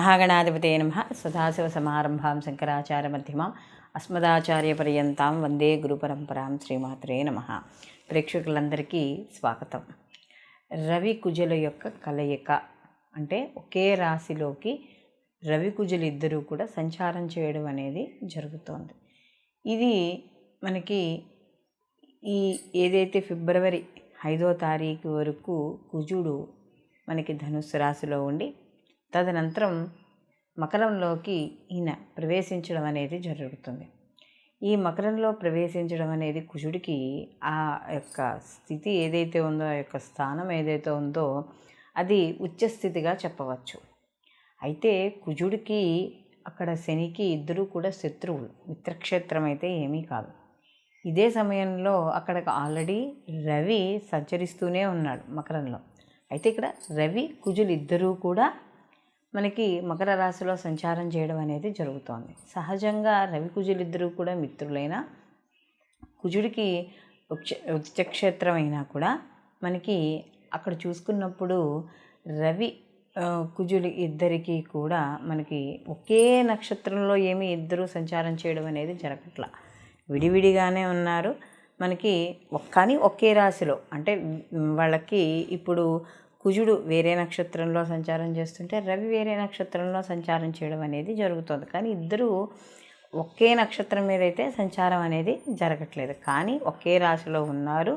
శ్రీమహాగణాధిపతే నమః. సదాశివసమారంభాం శంకరాచార్యమధ్యమాం అస్మదాచార్యపర్యంతాం వందే గురుపరంపరాం. శ్రీమాత్రే నమః. ప్రేక్షకులందరికీ స్వాగతం. రవి కుజుల యొక్క కలయిక అంటే ఒకే రాశిలోకి రవి కుజులు ఇద్దరూ కూడా సంచారం చేయడం అనేది జరుగుతోంది. ఇది మనకి ఈ ఏదైతే ఫిబ్రవరి 5వ తారీఖు వరకు కుజుడు మనకి ధనుస్సు రాశిలో ఉండి తదనంతరం మకరంలోకి ఈయన ప్రవేశించడం అనేది జరుగుతుంది. ఈ మకరంలో ప్రవేశించడం అనేది కుజుడికి ఆ యొక్క స్థితి ఏదైతే ఉందో, ఆ యొక్క స్థానం ఏదైతే ఉందో అది ఉచ్చస్థితిగా చెప్పవచ్చు. అయితే కుజుడికి అక్కడ శనికి ఇద్దరూ కూడా శత్రువులు, మిత్రక్షేత్రం అయితే ఏమీ కాదు. ఇదే సమయంలో అక్కడ ఆల్రెడీ రవి సంచరిస్తూనే ఉన్నాడు మకరంలో. అయితే ఇక్కడ రవి కుజులు ఇద్దరూ కూడా మనకి మకర రాశిలో సంచారం చేయడం అనేది జరుగుతోంది. సహజంగా రవి కుజులిద్దరూ కూడా మిత్రులైన కుజుడికి ఉచ్చక్షేత్రం అయినా కూడా మనకి అక్కడ చూసుకున్నప్పుడు రవి కుజులు ఇద్దరికీ కూడా మనకి ఒకే నక్షత్రంలో ఏమీ ఇద్దరూ సంచారం చేయడం అనేది జరగట్లా. విడివిడిగానే ఉన్నారు మనకి, కానీ ఒకే రాశిలో. అంటే వాళ్ళకి ఇప్పుడు కుజుడు వేరే నక్షత్రంలో సంచారం చేస్తుంటే రవి వేరే నక్షత్రంలో సంచారం చేయడం అనేది జరుగుతుంది. కానీ ఇద్దరూ ఒకే నక్షత్రం మీద అయితే సంచారం అనేది జరగట్లేదు, కానీ ఒకే రాశిలో ఉన్నారు,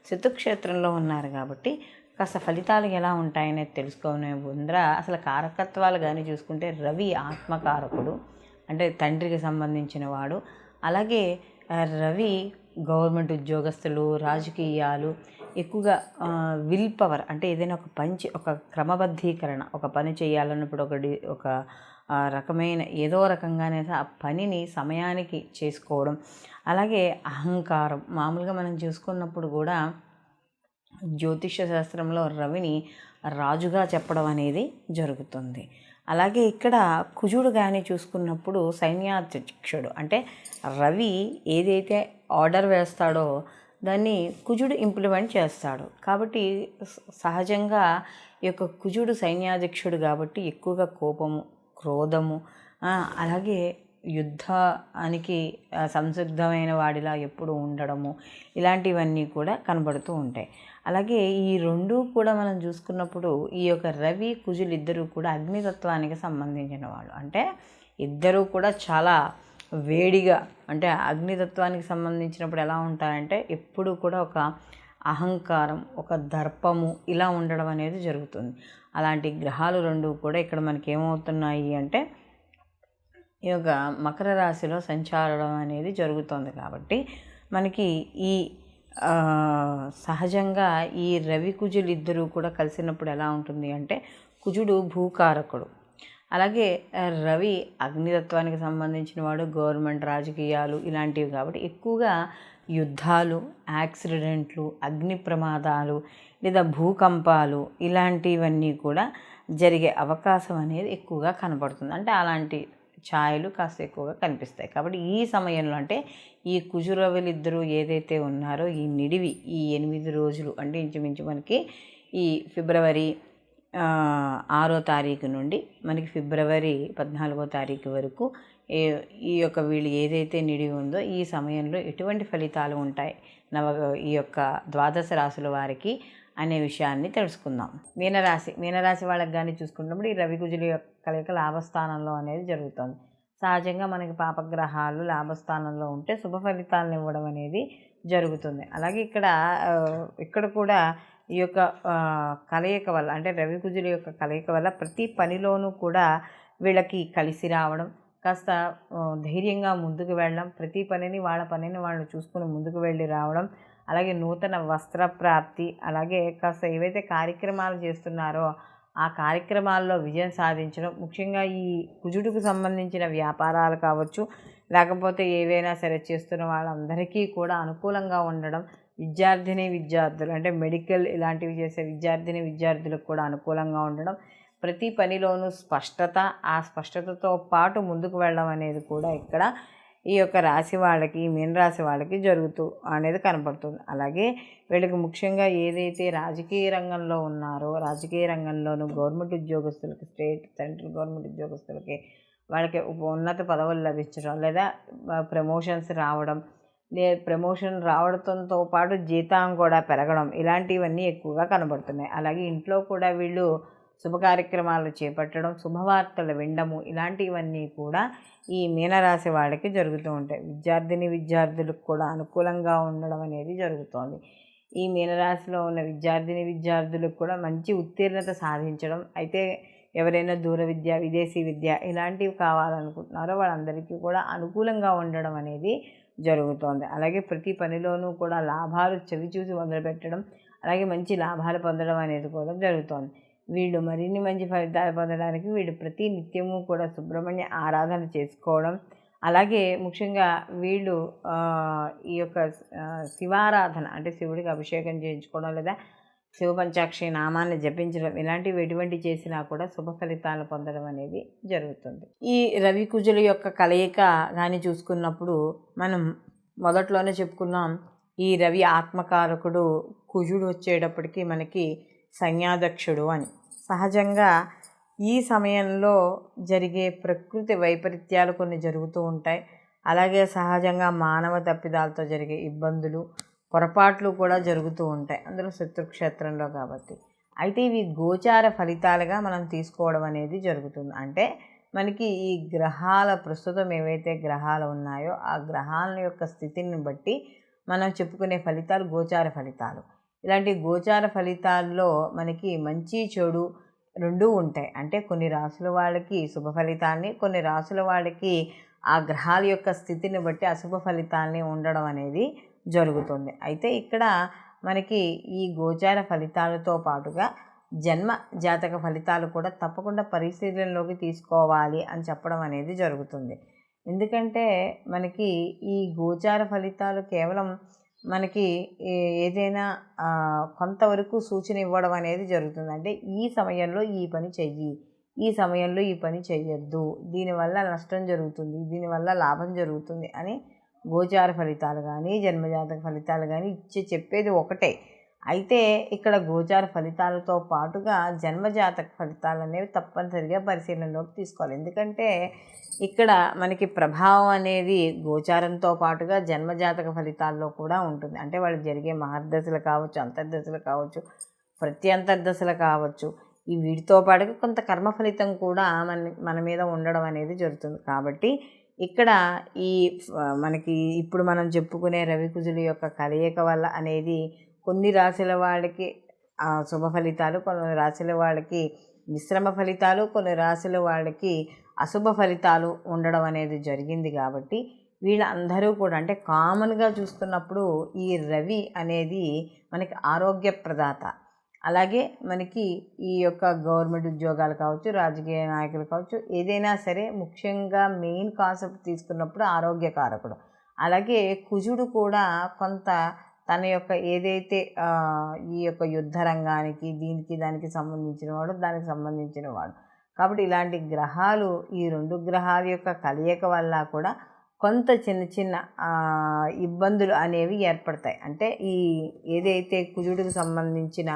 శత్రుక్షేత్రంలో ఉన్నారు. కాబట్టి కాస్త ఫలితాలు ఎలా ఉంటాయనేది తెలుసుకునే ముందర అసలు కారకత్వాలు కానీ చూసుకుంటే రవి ఆత్మకారకుడు, అంటే తండ్రికి సంబంధించిన వాడు. అలాగే రవి గవర్నమెంట్ ఉద్యోగస్తులు, రాజకీయాలు, ఎక్కువగా విల్ పవర్, అంటే ఏదైనా ఒక క్రమబద్ధీకరణ, ఒక పని చేయాలన్నప్పుడు ఒక రకమైన ఏదో రకంగానే ఆ పనిని సమయానికి చేసుకోవడం. అలాగే అహంకారం, మామూలుగా మనం చూసుకున్నప్పుడు కూడా జ్యోతిష శాస్త్రంలో రవిని రాజుగా చెప్పడం అనేది జరుగుతుంది. అలాగే ఇక్కడ కుజుడు కానీ చూసుకున్నప్పుడు సైన్యాధ్యక్షుడు, అంటే రవి ఏదైతే ఆర్డర్ వేస్తాడో దాన్ని కుజుడు ఇంప్లిమెంట్ చేస్తాడు. కాబట్టి సహజంగా ఈ యొక్క కుజుడు సైన్యాధ్యక్షుడు కాబట్టి ఎక్కువగా కోపము, క్రోధము, అలాగే యుద్ధానికి సంసిద్ధమైన వాడిలా ఎప్పుడు ఉండడము, ఇలాంటివన్నీ కూడా కనబడుతూ ఉంటాయి. అలాగే ఈ రెండూ కూడా మనం చూసుకున్నప్పుడు ఈ యొక్క రవి కుజులు ఇద్దరూ కూడా అగ్నితత్వానికి సంబంధించిన వాళ్ళు. అంటే ఇద్దరూ కూడా చాలా వేడిగా, అంటే అగ్నితత్వానికి సంబంధించినప్పుడు ఎలా ఉంటారంటే ఎప్పుడు కూడా ఒక అహంకారం, ఒక దర్పము ఇలా ఉండడం అనేది జరుగుతుంది. అలాంటి గ్రహాలు రెండు కూడా ఇక్కడ మనకి ఏమవుతున్నాయి అంటే ఈ యొక్క మకర రాశిలో సంచారం అనేది జరుగుతుంది. కాబట్టి మనకి ఈ సహజంగా ఈ రవి కుజులు ఇద్దరూ కూడా కలిసినప్పుడు ఎలా ఉంటుంది అంటే కుజుడు భూకారకుడు, అలాగే రవి అగ్నితత్వానికి సంబంధించిన వాడు, గవర్నమెంట్, రాజకీయాలు ఇలాంటివి. కాబట్టి ఎక్కువగా యుద్ధాలు, యాక్సిడెంట్లు, అగ్ని ప్రమాదాలు లేదా భూకంపాలు ఇలాంటివన్నీ కూడా జరిగే అవకాశం అనేది ఎక్కువగా కనబడుతుంది. అంటే అలాంటి ఛాయలు కాస్త ఎక్కువగా కనిపిస్తాయి. కాబట్టి ఈ సమయంలో అంటే ఈ కుజురవులిద్దరూ ఏదైతే ఉన్నారో ఈ నిడివి ఈ 8 రోజులు, అంటే ఇంచుమించు మనకి ఈ ఫిబ్రవరి 6వ తారీఖు నుండి మనకి ఫిబ్రవరి 14వ తారీఖు వరకు ఈ యొక్క వీళ్ళు ఏదైతే నిడివి ఉందో ఈ సమయంలో ఎటువంటి ఫలితాలు ఉంటాయి ఈ యొక్క ద్వాదశ రాశుల వారికి అనే విషయాన్ని తెలుసుకుందాం. మీనరాశి వాళ్ళకి కానీ చూసుకున్నప్పుడు ఈ రవి కుజుల యొక్క కలయిక లాభస్థానంలో అనేది జరుగుతుంది. సహజంగా మనకి పాపగ్రహాలు లాభస్థానంలో ఉంటే శుభ ఫలితాలను ఇవ్వడం అనేది జరుగుతుంది. అలాగే ఇక్కడ కూడా ఈ యొక్క కలయిక వల్ల, అంటే రవి కుజుల యొక్క కలయిక వల్ల ప్రతి పనిలోనూ కూడా వీళ్ళకి కలిసి రావడం, కాస్త ధైర్యంగా ముందుకు వెళ్ళడం, ప్రతి పనిని వాళ్ళ పనిని వాళ్ళు చూసుకుని ముందుకు వెళ్ళి రావడం, అలాగే నూతన వస్త్ర ప్రాప్తి, అలాగే కాస్త ఏవైతే కార్యక్రమాలు చేస్తున్నారో ఆ కార్యక్రమాల్లో విజయం సాధించడం. ముఖ్యంగా ఈ కుజుడికి సంబంధించిన వ్యాపారాలు కావచ్చు, లేకపోతే ఏవైనా సరే చేస్తున్న వాళ్ళందరికీ కూడా అనుకూలంగా ఉండడం. విద్యార్థులు, అంటే మెడికల్ ఇలాంటివి చేసే విద్యార్థులకు కూడా అనుకూలంగా ఉండడం. ప్రతి పనిలోనూ స్పష్టత, ఆ స్పష్టతతో పాటు ముందుకు వెళ్ళడం అనేది కూడా ఇక్కడ ఈ యొక్క రాశి వాళ్ళకి, మీనరాశి వాళ్ళకి జరుగుతూ అనేది కనపడుతుంది. అలాగే వీళ్ళకి ముఖ్యంగా ఏదైతే రాజకీయ రంగంలో ఉన్నారో, రాజకీయ రంగంలోనూ గవర్నమెంట్ ఉద్యోగస్తులకి, స్టేట్ సెంట్రల్ గవర్నమెంట్ ఉద్యోగస్తులకి వాళ్ళకి ఉన్నత పదవులు లభించడం, లేదా ప్రమోషన్స్ రావడం, ప్రమోషన్ రావడంతో పాటు జీతం కూడా పెరగడం, ఇలాంటివన్నీ ఎక్కువగా కనబడుతున్నాయి. అలాగే ఇంట్లో కూడా వీళ్ళు శుభ కార్యక్రమాలు చేపట్టడం, శుభవార్తలు వినడము, ఇలాంటివన్నీ కూడా ఈ మీనరాశి వాళ్ళకి జరుగుతూ ఉంటాయి. విద్యార్థులకు కూడా అనుకూలంగా ఉండడం అనేది జరుగుతోంది. ఈ మీనరాశిలో ఉన్న విద్యార్థులకు కూడా మంచి ఉత్తీర్ణత సాధించడం, అయితే ఎవరైనా దూర విద్య, విదేశీ విద్య ఇలాంటివి కావాలనుకుంటున్నారో వాళ్ళందరికీ కూడా అనుకూలంగా ఉండడం అనేది జరుగుతోంది. అలాగే ప్రతి పనిలోనూ కూడా లాభాలు చవిచూసి మొదలుపెట్టడం, అలాగే మంచి లాభాలు పొందడం అనేది కూడా జరుగుతోంది. వీళ్ళు మరిన్ని మంచి ఫలితాలు పొందడానికి వీళ్ళు ప్రతి నిత్యము కూడా సుబ్రహ్మణ్య ఆరాధన చేసుకోవడం, అలాగే ముఖ్యంగా వీళ్ళు ఈ యొక్క శివారాధన అంటే శివుడికి అభిషేకం చేయించుకోవడం, లేదా శివ పంచాక్షరి నామాన్ని జపించడం, ఇలాంటివి ఎటువంటి చేసినా కూడా శుభ ఫలితాలు పొందడం అనేది జరుగుతుంది. ఈ రవి కుజుల యొక్క కలయిక కానీ చూసుకున్నప్పుడు మనం మొదట్లోనే చెప్పుకున్నాం, ఈ రవి ఆత్మకారకుడు, కుజుడు వచ్చేటప్పటికి మనకి సంజ్ఞాదక్షుడు అని. సహజంగా ఈ సమయంలో జరిగే ప్రకృతి వైపరీత్యాలు కొన్ని జరుగుతూ ఉంటాయి. అలాగే సహజంగా మానవ తప్పిదాలతో జరిగే ఇబ్బందులు, పొరపాట్లు కూడా జరుగుతూ ఉంటాయి, అందులో శత్రుక్షేత్రంలో కాబట్టి. అయితే ఇవి గోచార ఫలితాలుగా మనం తీసుకోవడం అనేది జరుగుతుంది. అంటే మనకి ఈ గ్రహాల ప్రస్తుతం ఏవైతే గ్రహాలు ఉన్నాయో ఆ గ్రహాల యొక్క స్థితిని బట్టి మనం చెప్పుకునే ఫలితాలు గోచార ఫలితాలు. ఇలాంటి గోచార ఫలితాల్లో మనకి మంచి చెడు రెండూ ఉంటాయి. అంటే కొన్ని రాసుల వాళ్ళకి శుభ ఫలితాన్ని, కొన్ని రాసుల వాళ్ళకి ఆ గ్రహాల యొక్క స్థితిని బట్టి అశుభ ఫలితాలని ఉండడం అనేది జరుగుతుంది. అయితే ఇక్కడ మనకి ఈ గోచార ఫలితాలతో పాటుగా జన్మ జాతక ఫలితాలు కూడా తప్పకుండా పరిశీలనలోకి తీసుకోవాలి అని చెప్పడం అనేది జరుగుతుంది. ఎందుకంటే మనకి ఈ గోచార ఫలితాలు కేవలం మనకి ఏదైనా కొంతవరకు సూచన ఇవ్వడం అనేది జరుగుతుంది. అంటే ఈ సమయంలో ఈ పని చెయ్యి, ఈ సమయంలో ఈ పని చెయ్యొద్దు, దీనివల్ల నష్టం జరుగుతుంది, దీనివల్ల లాభం జరుగుతుంది అని గోచార ఫలితాలు కానీ జన్మజాతక ఫలితాలు కానీ చెప్పేది ఒకటే. అయితే ఇక్కడ గోచార ఫలితాలతో పాటుగా జన్మజాతక ఫలితాలు అనేవి తప్పనిసరిగా పరిశీలనలోకి తీసుకోవాలి. ఎందుకంటే ఇక్కడ మనకి ప్రభావం అనేది గోచారంతో పాటుగా జన్మజాతక ఫలితాల్లో కూడా ఉంటుంది. అంటే వాళ్ళకి జరిగే మహర్దశలు కావచ్చు, అంతర్దశలు కావచ్చు, ప్రత్యంతర్దశలు కావచ్చు, ఈ వీటితో పాటుగా కొంత కర్మ ఫలితం కూడా మన మీద ఉండడం అనేది జరుగుతుంది. కాబట్టి ఇక్కడ ఈ మనకి ఇప్పుడు మనం చెప్పుకునే రవి కుజుల యొక్క కలయిక వల్ల అనేది కొన్ని రాశుల వాళ్ళకి శుభ ఫలితాలు, కొన్ని రాశుల వాళ్ళకి మిశ్రమ ఫలితాలు, కొన్ని రాశుల వాళ్ళకి అశుభ ఫలితాలు ఉండడం అనేది జరిగింది. కాబట్టి వీళ్ళందరూ కూడా అంటే కామన్గా చూస్తున్నప్పుడు ఈ రవి అనేది మనకి ఆరోగ్య ప్రదాత. అలాగే మనకి ఈ యొక్క గవర్నమెంట్ ఉద్యోగాలు కావచ్చు, రాజకీయ నాయకులు కావచ్చు, ఏదైనా సరే ముఖ్యంగా మెయిన్ కాన్సెప్ట్ తీసుకున్నప్పుడు ఆరోగ్యకారకుడు. అలాగే కుజుడు కూడా కొంత తన యొక్క ఏదైతే ఈ యొక్క యుద్ధ రంగానికి దానికి సంబంధించిన వాడు, దానికి సంబంధించిన వాడు. కాబట్టి ఇలాంటి గ్రహాలు, ఈ రెండు గ్రహాల యొక్క కలయిక వల్ల కూడా కొంత చిన్న చిన్న ఇబ్బందులు అనేవి ఏర్పడతాయి. అంటే ఈ ఏదైతే కుజుడికి సంబంధించిన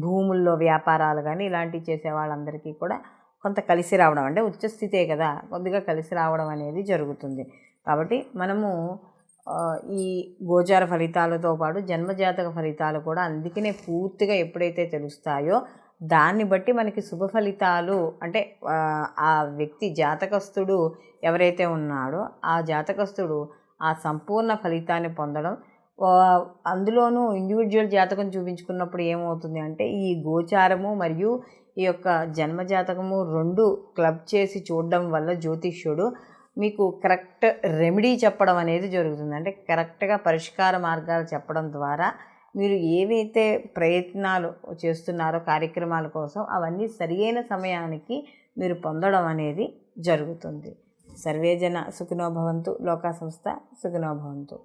భూముల్లో వ్యాపారాలు కానీ ఇలాంటివి చేసే వాళ్ళందరికీ కూడా కొంత కలిసి రావడం, అంటే ఉచ్చస్థితే కదా, కొద్దిగా కలిసి రావడం అనేది జరుగుతుంది. కాబట్టి మనము ఈ గోచార ఫలితాలతో పాటు జన్మజాతక ఫలితాలు కూడా అందుకనే పూర్తిగా ఎప్పుడైతే తెలుస్తాయో దాన్ని బట్టి మనకి శుభ ఫలితాలు, అంటే ఆ వ్యక్తి జాతకస్తుడు ఎవరైతే ఉన్నాడో ఆ జాతకస్తుడు ఆ సంపూర్ణ ఫలితాన్ని పొందడం. అందులోనూ ఇండివిజువల్ జాతకం చూపించుకున్నప్పుడు ఏమవుతుంది అంటే ఈ గోచారము మరియు ఈ యొక్క జన్మజాతకము రెండు క్లబ్ చేసి చూడడం వల్ల జ్యోతిష్యుడు మీకు కరెక్ట్ రెమెడీ చెప్పడం అనేది జరుగుతుంది. అంటే కరెక్ట్గా పరిష్కార మార్గాలు చెప్పడం ద్వారా మీరు ఏవైతే ప్రయత్నాలు చేస్తున్నారో కార్యక్రమాల కోసం అవన్నీ సరియైన సమయానికి మీరు పొందడం అనేది జరుగుతుంది. సర్వేజన సుఖినో భవంతు, లోకా సంస్థ సుఖినో భవంతు.